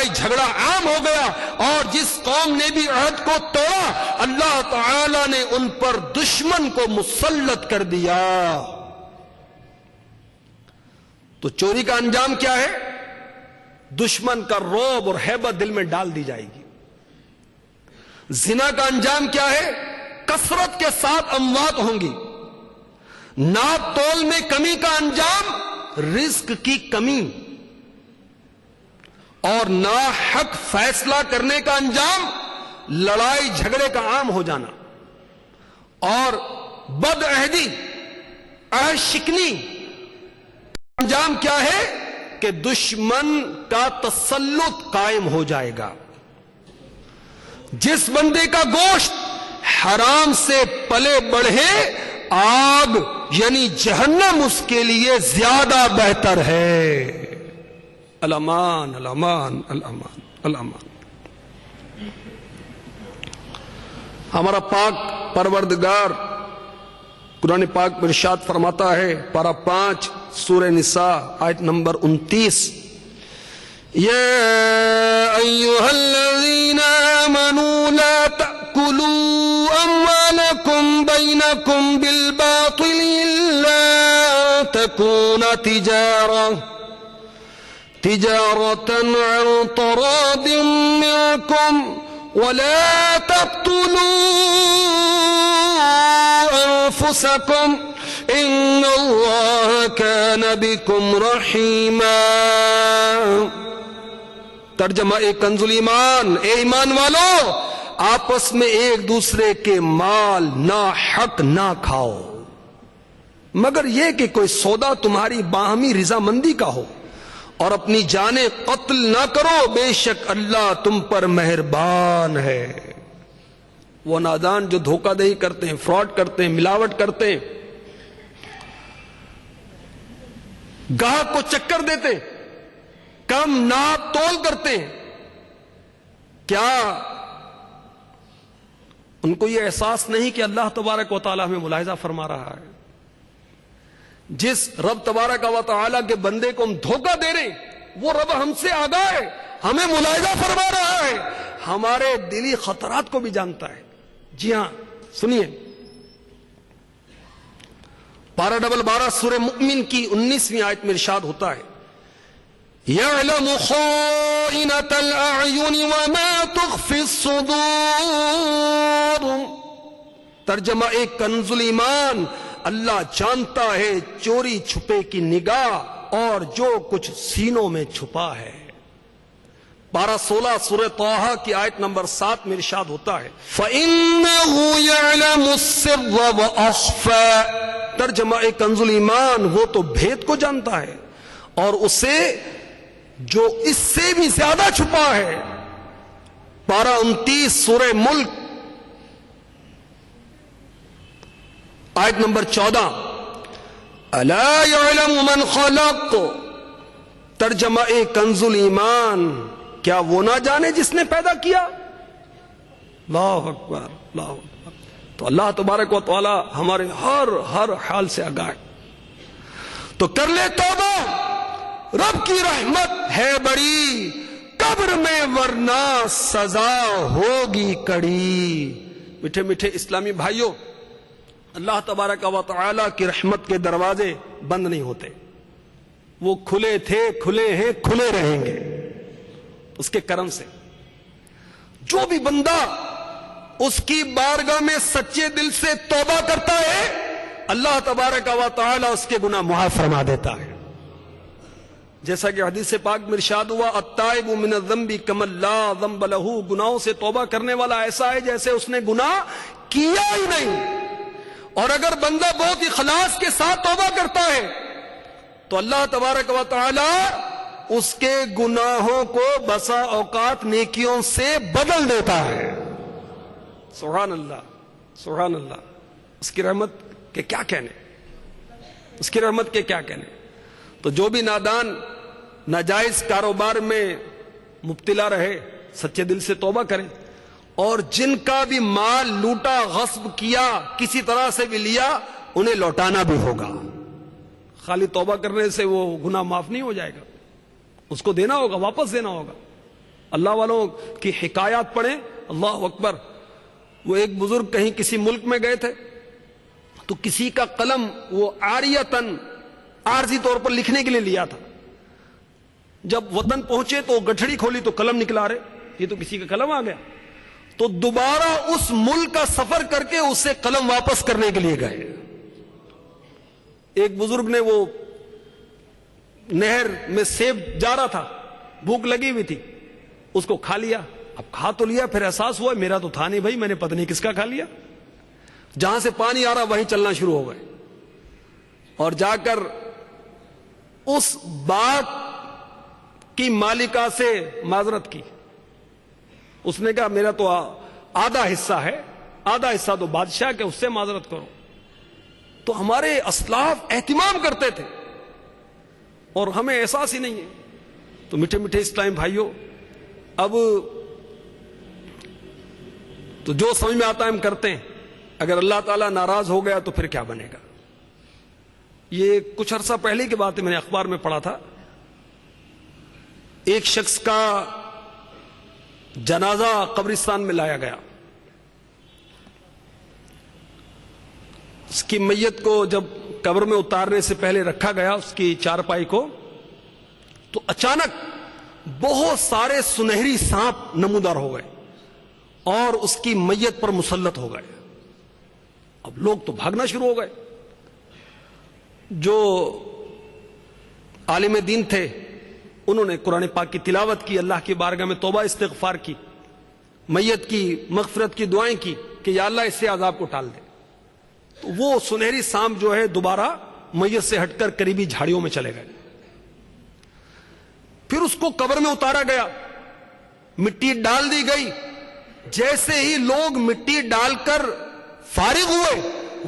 لڑائی جھگڑا عام ہو گیا، اور جس قوم نے بھی عہد کو توڑا اللہ تعالی نے ان پر دشمن کو مسلط کر دیا۔ تو چوری کا انجام کیا ہے؟ دشمن کا رعب اور ہیبت دل میں ڈال دی جائے گی۔ زنا کا انجام کیا ہے؟ کثرت کے ساتھ اموات ہوں گی۔ ناپ تول میں کمی کا انجام رزق کی کمی، اور ناحق فیصلہ کرنے کا انجام لڑائی جھگڑے کا عام ہو جانا، اور بد عہدی عہد شکنی انجام کیا ہے کہ دشمن کا تسلط قائم ہو جائے گا۔ جس بندے کا گوشت حرام سے پلے بڑھے آگ یعنی جہنم اس کے لیے زیادہ بہتر ہے۔ الامان الامان الامان الامان۔ ہمارا پاک پروردگار قرآن پاک میں ارشاد فرماتا ہے، پارہ 5 سورہ نساء آیت نمبر 29، یا ایھا الذین آمنوا لا تأکلوا اموالکم بینکم بالباطل الا تکون تجارة عن تراض منکم ولا تقتلوا انفسکم ان اللہ کان بکم رحیما۔ ترجمہ کنز الایمان، اے ایمان والو آپس میں ایک دوسرے کے مال ناحق نہ کھاؤ، مگر یہ کہ کوئی سودا تمہاری باہمی رضامندی کا ہو، اور اپنی جانیں قتل نہ کرو، بے شک اللہ تم پر مہربان ہے۔ وہ نادان جو دھوکہ دہی کرتے ہیں، فراڈ کرتے ہیں، ملاوٹ کرتے ہیں، گاہک کو چکر دیتے ہیں، کم ناپ تول کرتے ہیں، کیا ان کو یہ احساس نہیں کہ اللہ تبارک و تعالی ہمیں ملاحظہ فرما رہا ہے؟ جس رب تبارک و تعالی کے بندے کو ہم دھوکہ دے رہے ہیں وہ رب ہم سے آگاہ ہے، ہمیں ملاحظہ فرما رہا ہے، ہمارے دلی خطرات کو بھی جانتا ہے۔ جی ہاں سنیے، پارہ 12 سورہ مؤمن کی 19ویں آیت میں ارشاد ہوتا ہے، یعلم خائنۃ الاعین وما تخفی الصدور۔ ترجمہ ایک کنز الایمان، اللہ جانتا ہے چوری چھپے کی نگاہ اور جو کچھ سینوں میں چھپا ہے۔ پارہ 16 سورہ طٰہٰ کی آیت نمبر 7 میں ارشاد ہوتا ہے، فَإِنَّهُ يَعْلَمُ السِّرَّ وَأَخْفَى۔ ترجمہ ایک کنز الایمان، وہ تو بھید کو جانتا ہے اور اسے جو اس سے بھی زیادہ چھپا ہے۔ پارہ 29 سورہ ملک آیت نمبر 14، الا یعلم من خلق۔ ترجمہ ایک کنز الایمان، کیا وہ نہ جانے جس نے پیدا کیا؟ اللہ اکبر اللہ اکبر۔ تو اللہ تبارک و تعالی ہمارے ہر حال سے آگاہ ہے، تو کر لے توبہ، رب کی رحمت ہے بڑی، قبر میں ورنہ سزا ہوگی کڑی۔ میٹھے میٹھے اسلامی بھائیوں، اللہ تبارک و تعالی کی رحمت کے دروازے بند نہیں ہوتے، وہ کھلے تھے، کھلے ہیں، کھلے رہیں گے اس کے کرم سے۔ جو بھی بندہ اس کی بارگاہ میں سچے دل سے توبہ کرتا ہے اللہ تبارک و تعالی اس کے گناہ معاف فرما دیتا ہے۔ جیسا کہ حدیث پاک میں ارشاد ہوا، التائب من الذنب کمن لا ذنب له۔ گناہوں سے توبہ کرنے والا ایسا ہے جیسے اس نے گناہ کیا ہی نہیں۔ اور اگر بندہ بہت اخلاص کے ساتھ توبہ کرتا ہے تو اللہ تبارک و تعالی اس کے گناہوں کو بسا اوقات نیکیوں سے بدل دیتا ہے۔ سبحان اللہ سبحان اللہ۔ اس کی رحمت کے کیا کہنے، اس کی رحمت کے کیا کہنے۔ تو جو بھی نادان ناجائز کاروبار میں مبتلا رہے سچے دل سے توبہ کریں، اور جن کا بھی مال لوٹا، غصب کیا، کسی طرح سے بھی لیا، انہیں لوٹانا بھی ہوگا۔ خالی توبہ کرنے سے وہ گناہ معاف نہیں ہو جائے گا، اس کو دینا ہوگا، واپس دینا ہوگا۔ اللہ والوں کی حکایات پڑھیں، اللہ اکبر. وہ ایک بزرگ کہیں کسی ملک میں گئے تھے تو کسی کا قلم وہ عاریتاً عارضی طور پر لکھنے کے لیے لیا تھا. جب وطن پہنچے تو گٹھڑی کھولی تو قلم نکلا رہے، یہ تو کسی کا قلم آ گیا. تو دوبارہ اس ملک کا سفر کر کے اسے قلم واپس کرنے کے لیے گئے. ایک بزرگ نے وہ نہر میں سیب جا رہا تھا، بھوک لگی ہوئی تھی، اس کو کھا لیا. اب کھا تو لیا، پھر احساس ہوا میرا تو تھا نہیں بھائی، میں نے پتہ نہیں کس کا کھا لیا. جہاں سے پانی آ رہا وہیں چلنا شروع ہو گئے اور جا کر اس باغ کی مالکہ سے معذرت کی. اس نے کہا میرا تو آدھا حصہ ہے، آدھا حصہ تو بادشاہ کے، اس سے معذرت کرو. تو ہمارے اسلاف اہتمام کرتے تھے اور ہمیں احساس ہی نہیں ہے. تو میٹھے میٹھے اسلام بھائیوں، اب تو جو سمجھ میں آتا ہے ہم کرتے ہیں. اگر اللہ تعالیٰ ناراض ہو گیا تو پھر کیا بنے گا؟ یہ کچھ عرصہ پہلے کی بات ہے، میں نے اخبار میں پڑھا تھا. ایک شخص کا جنازہ قبرستان میں لایا گیا. اس کی میت کو جب قبر میں اتارنے سے پہلے رکھا گیا اس کی چارپائی کو، تو اچانک بہت سارے سنہری سانپ نمودار ہو گئے اور اس کی میت پر مسلط ہو گئے. اب لوگ تو بھاگنا شروع ہو گئے. جو عالم دین تھے انہوں نے قرآن پاک کی تلاوت کی، اللہ کی بارگاہ میں توبہ استغفار کی، میت کی مغفرت کی دعائیں کی کہ یا اللہ اس سے عذاب کو ٹال دے. تو وہ سنہری سانپ جو ہے دوبارہ میت سے ہٹ کر قریبی جھاڑیوں میں چلے گئے. پھر اس کو قبر میں اتارا گیا، مٹی ڈال دی گئی. جیسے ہی لوگ مٹی ڈال کر فارغ ہوئے،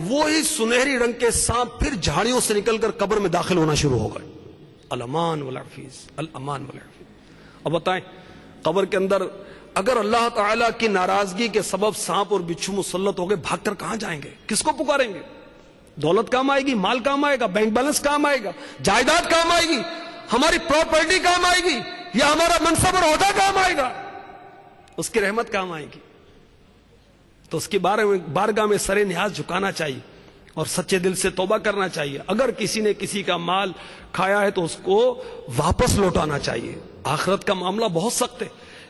وہی سنہری رنگ کے سانپ پھر جھاڑیوں سے نکل کر قبر میں داخل ہونا شروع ہو گئے. الامان والعفیظ، الامان والعفیظ. اب بتائیں قبر کے اندر اگر اللہ تعالیٰ کی ناراضگی کے سبب سانپ اور بچھو مسلط ہو گئے، بھاگ کر کہاں جائیں گے؟ کس کو پکاریں گے؟ دولت کام آئے گی، مال کام آئے گا، بینک بیلنس کام آئے گا، جائیداد کام آئے گی، ہماری پراپرٹی کام آئے گی، یا ہمارا منصب اور عہدہ کام آئے گا؟ اس کی رحمت کام آئے گی. تو اس کی بارگاہ میں سر نیاز جھکانا چاہیے اور سچے دل سے توبہ کرنا چاہیے. اگر کسی نے کسی کا مال کھایا ہے تو اس کو واپس لوٹانا چاہیے. آخرت کا معاملہ بہت سخت ہے.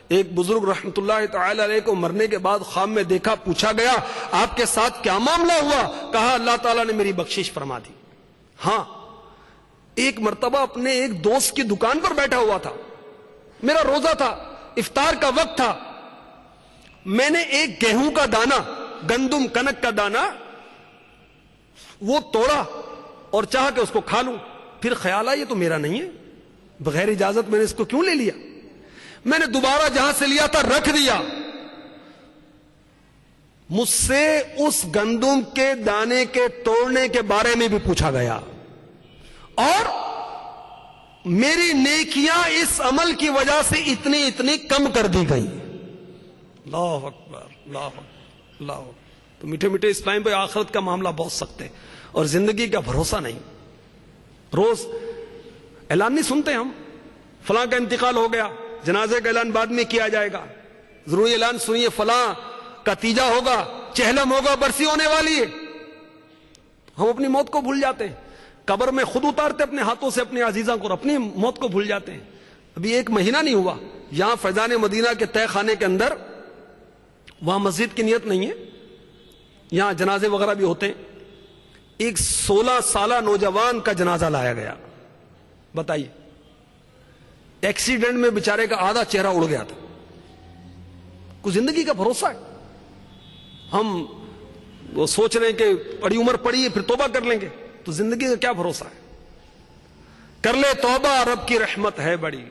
ایک بزرگ رحمت اللہ تعالی علیہ کو مرنے کے بعد خواب میں دیکھا، پوچھا گیا آپ کے ساتھ کیا معاملہ ہوا؟ کہا اللہ تعالیٰ نے میری بخشش فرما دی. ہاں، ایک مرتبہ اپنے ایک دوست کی دکان پر بیٹھا ہوا تھا، میرا روزہ تھا، افطار کا وقت تھا. میں نے ایک گیہوں کا دانہ، گندم کنک کا دانہ وہ توڑا اور چاہا کہ اس کو کھا لوں. پھر خیال آیا یہ تو میرا نہیں ہے، بغیر اجازت میں نے اس کو کیوں لے لیا؟ میں نے دوبارہ جہاں سے لیا تھا رکھ دیا. مجھ سے اس گندم کے دانے کے توڑنے کے بارے میں بھی پوچھا گیا اور میری نیکیاں اس عمل کی وجہ سے اتنی کم کر دی گئی. اللہ اکبر، اللہ اکبر، اللہ اکبر. تو میٹھے میٹھے اسلام پہ آخرت کا معاملہ بہت سخت ہے اور زندگی کا بھروسہ نہیں. روز اعلان نہیں سنتے ہم، فلاں کا انتقال ہو گیا، جنازے کا اعلان بعد میں کیا جائے گا. ضروری اعلان سنیے، فلاں کا تیجا ہوگا، چہلم ہوگا، برسی ہونے والی ہے. ہم اپنی موت کو بھول جاتے ہیں، قبر میں خود اتارتے اپنے ہاتھوں سے اپنے عزیزاں کو، اپنی موت کو بھول جاتے ہیں. ابھی ایک مہینہ نہیں ہوا یہاں فیضان مدینہ کے تہ خانے کے اندر، وہاں مسجد کی نیت نہیں ہے، یہاں جنازے وغیرہ بھی ہوتے ہیں. ایک 16 سالہ نوجوان کا جنازہ لایا گیا. بتائیے، ایکسیڈنٹ میں بیچارے کا آدھا چہرہ اڑ گیا تھا. کوئی زندگی کا بھروسہ ہے؟ ہم وہ سوچ رہے ہیں کہ بڑی عمر پڑی ہے پھر توبہ کر لیں گے، تو زندگی کا کیا بھروسہ ہے؟ کر لے توبہ، رب کی رحمت ہے بڑی،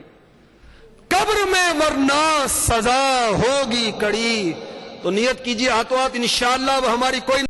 قبر میں ورنہ سزا ہوگی کڑی. تو نیت کیجیے ہاتھوں ہاتھ، انشاءاللہ اب ہماری کوئی